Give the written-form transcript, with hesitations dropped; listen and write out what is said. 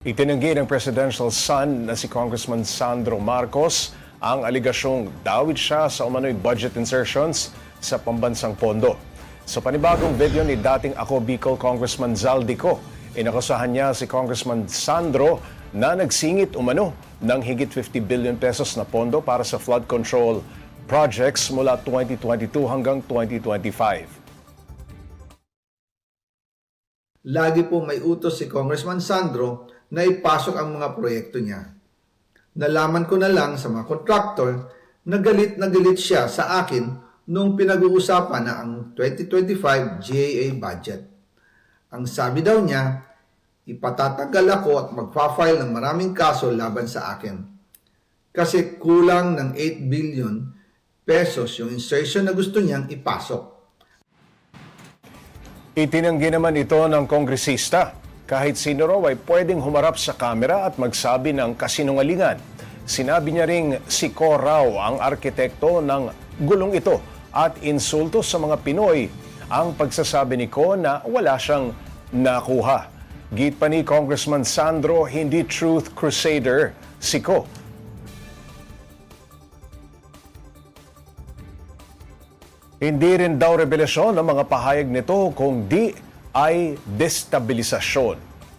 Itinanggi ng presidential son na si Congressman Sandro Marcos ang aligasyong dawit siya sa umano'y budget insertions sa pambansang pondo. Sa panibagong video ni dating Ako Bicol Congressman Zaldico, inakusahan niya si Congressman Sandro na nagsingit umano ng higit 50 billion pesos na pondo para sa flood control projects mula 2022 hanggang 2025. Lagi po may utos si Congressman Sandro na ipasok ang mga proyekto niya. Nalaman ko na lang sa mga contractor na galit siya sa akin nung pinag-uusapan na ang 2025 GAA budget. Ang sabi daw niya, ipatatagal ako at magpa-file ng maraming kaso laban sa akin. Kasi kulang ng 8 billion pesos yung insertion na gusto niyang ipasok. Itinanggi naman ito ng kongresista. Kahit sino raw ay pwedeng humarap sa kamera at magsabi ng kasinungalingan. Sinabi niya ring si Ko raw ang arkitekto ng gulong ito at insulto sa mga Pinoy ang pagsasabi ni Ko na wala siyang nakuha. Git pa ni Congressman Sandro, hindi truth crusader si Ko. Hindi rin daw revelasyon ang mga pahayag nito kung di ay destabilisasyon.